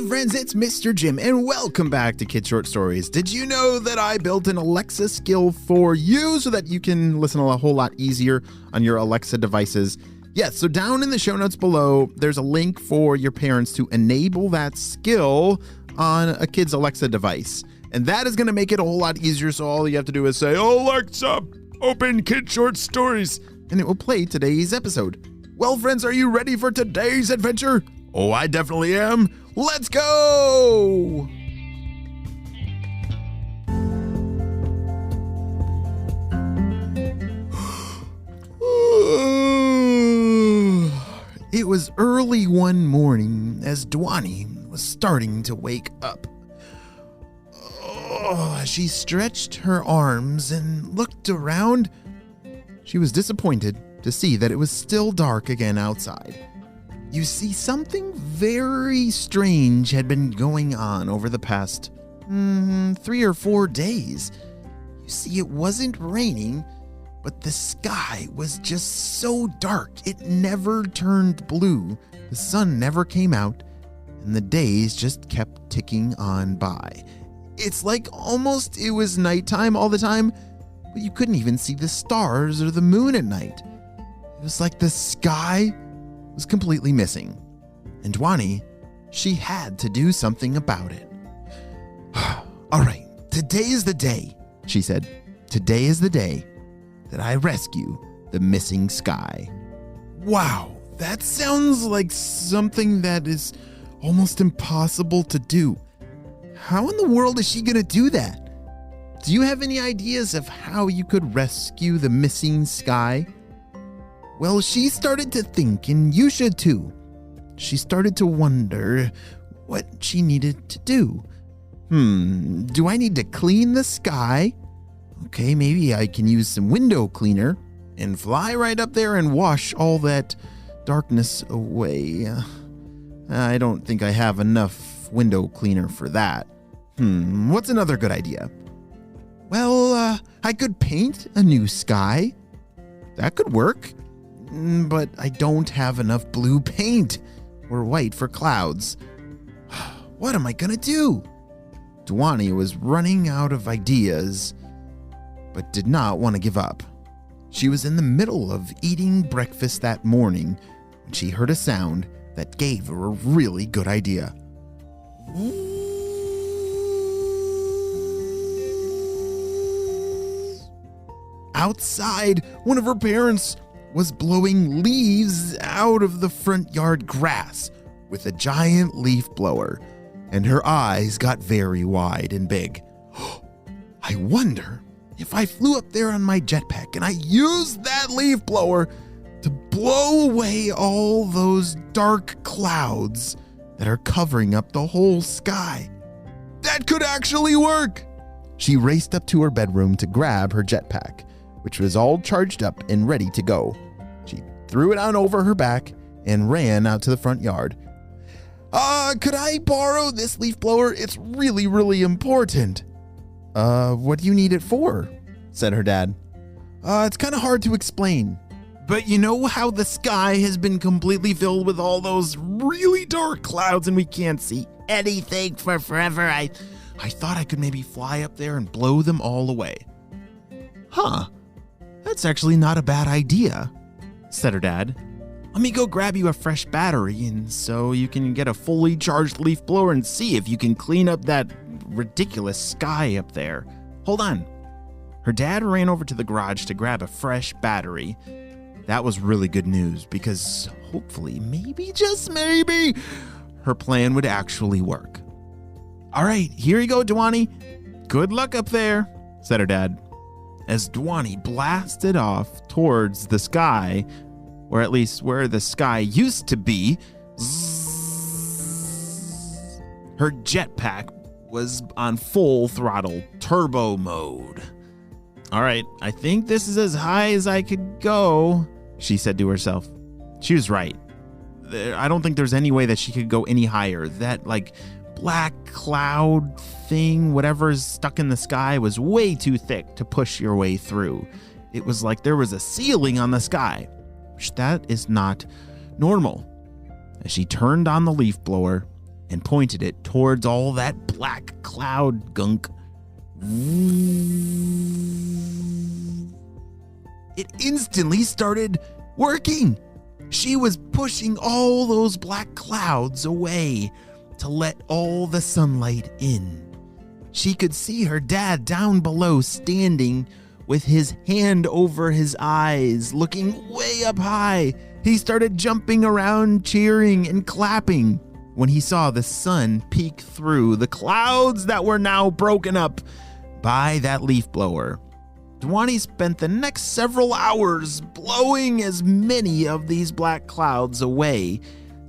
Hey friends, it's Mr. Jim, and welcome back to Kid Short Stories. Did you know that I built an Alexa skill for you so that you can listen a whole lot easier on your Alexa devices? Yes, so down in the show notes below, there's a link for your parents to enable that skill on a kid's Alexa device. And that is going to make it a whole lot easier, so all you have to do is say, Alexa, open Kid Short Stories, and it will play today's episode. Well, friends, are you ready for today's adventure? Oh, I definitely am. Let's go! It was early one morning as Dwani was starting to wake up. She stretched her arms and looked around. She was disappointed to see that it was still dark again outside. You see, something very strange had been going on over the past 3 or 4 days. You see, it wasn't raining, but the sky was just so dark it never turned blue. The sun never came out, and the days just kept ticking on by. It's like almost it was nighttime all the time, but you couldn't even see the stars or the moon at night. It was like the sky was completely missing. And Dwani, she had to do something about it. All right, today is the day, she said. Today is the day that I rescue the missing sky. Wow, that sounds like something that is almost impossible to do. How in the world is she gonna do that? Do you have any ideas of how you could rescue the missing sky? Well, she started to think, and you should too. She started to wonder what she needed to do. Do I need to clean the sky? Okay, maybe I can use some window cleaner and fly right up there and wash all that darkness away. I don't think I have enough window cleaner for that. What's another good idea? Well, I could paint a new sky. That could work. But I don't have enough blue paint or white for clouds. What am I gonna do? Dwani was running out of ideas, but did not want to give up. She was in the middle of eating breakfast that morning when she heard a sound that gave her a really good idea. Outside, one of her parents was blowing leaves out of the front yard grass with a giant leaf blower, and her eyes got very wide and big. I wonder if I flew up there on my jetpack and I used that leaf blower to blow away all those dark clouds that are covering up the whole sky. That could actually work! She raced up to her bedroom to grab her jetpack, which was all charged up and ready to go. She threw it on over her back and ran out to the front yard. Could I borrow this leaf blower? It's really, really important. What do you need it for? Said her dad. It's kind of hard to explain. But you know how the sky has been completely filled with all those really dark clouds and we can't see anything for forever? I thought I could maybe fly up there and blow them all away. That's actually not a bad idea, said her dad. Let me go grab you a fresh battery and so you can get a fully charged leaf blower and see if you can clean up that ridiculous sky up there. Hold on. Her dad ran over to the garage to grab a fresh battery. That was really good news because hopefully, maybe, just maybe, her plan would actually work. All right, here you go, Dwani. Good luck up there, said her dad. As Dwani blasted off towards the sky, or at least where the sky used to be, her jetpack was on full throttle turbo mode. All right, I think this is as high as I could go, she said to herself. She was right. I don't think there's any way that she could go any higher. That, black cloud thing, whatever's stuck in the sky, was way too thick to push your way through. It was like there was a ceiling on the sky, which that is not normal. As she turned on the leaf blower, and pointed it towards all that black cloud gunk. It instantly started working. She was pushing all those black clouds away to let all the sunlight in. She could see her dad down below standing with his hand over his eyes, looking way up high. He started jumping around, cheering and clapping when he saw the sun peek through the clouds that were now broken up by that leaf blower. Dhwani spent the next several hours blowing as many of these black clouds away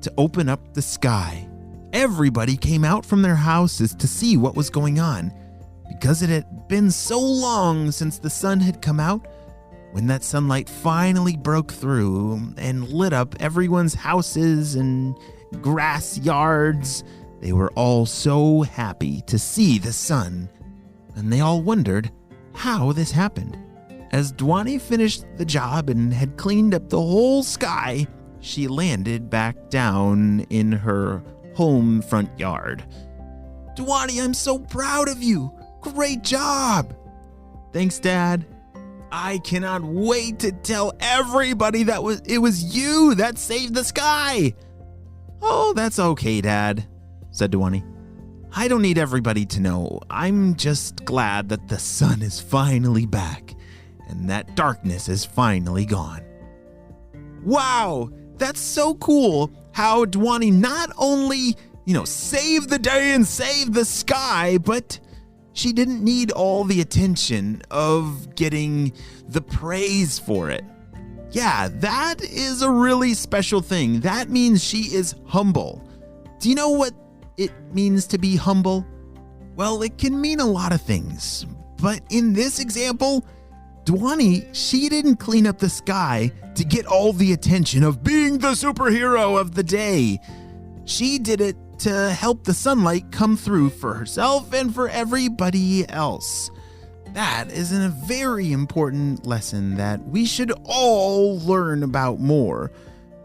to open up the sky. Everybody came out from their houses to see what was going on, because it had been so long since the sun had come out. When that sunlight finally broke through and lit up everyone's houses and grass yards, they were all so happy to see the sun, and they all wondered how this happened. As Dhwani finished the job and had cleaned up the whole sky, she landed back down in her home front yard. "Dhwani, I'm so proud of you. Great job." "Thanks, Dad. I cannot wait to tell everybody that it was you that saved the sky." "Oh, that's okay, Dad," said Dhwani. "I don't need everybody to know. I'm just glad that the sun is finally back and that darkness is finally gone." Wow, that's so cool how Dhwani not only, saved the day and saved the sky, but she didn't need all the attention of getting the praise for it. Yeah, that is a really special thing. That means she is humble. Do you know what it means to be humble? Well, it can mean a lot of things. But in this example, Dhwani, she didn't clean up the sky to get all the attention of being the superhero of the day. She did it to help the sunlight come through for herself and for everybody else. That is a very important lesson that we should all learn about more.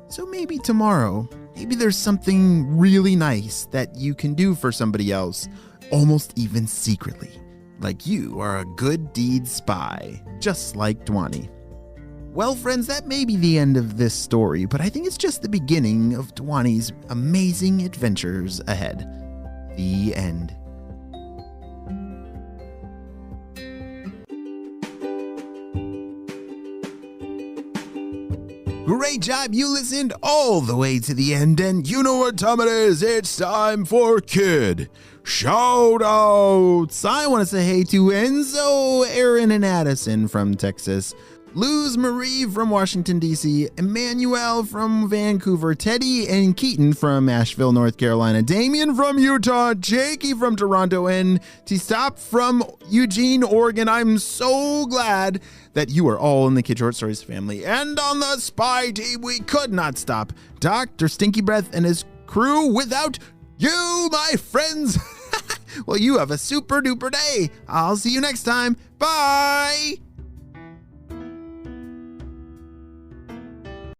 So maybe tomorrow, maybe there's something really nice that you can do for somebody else, almost even secretly. Like you are a good deed spy, just like Dhwani. Well, friends, that may be the end of this story, but I think it's just the beginning of Dhwani's amazing adventures ahead. The end. Great job, you listened all the way to the end, and you know what time it is. It's time for Kid Shoutouts. I want to say hey to Enzo, Aaron, and Addison from Texas, Luz Marie from Washington, D.C., Emmanuel from Vancouver, Teddy and Keaton from Asheville, North Carolina, Damien from Utah, Jakey from Toronto, and T-Stop from Eugene, Oregon. I'm so glad that you are all in the Kid Short Stories family. And on the spy team, we could not stop Dr. Stinky Breath and his crew without you, my friends. Well, you have a super duper day. I'll see you next time. Bye.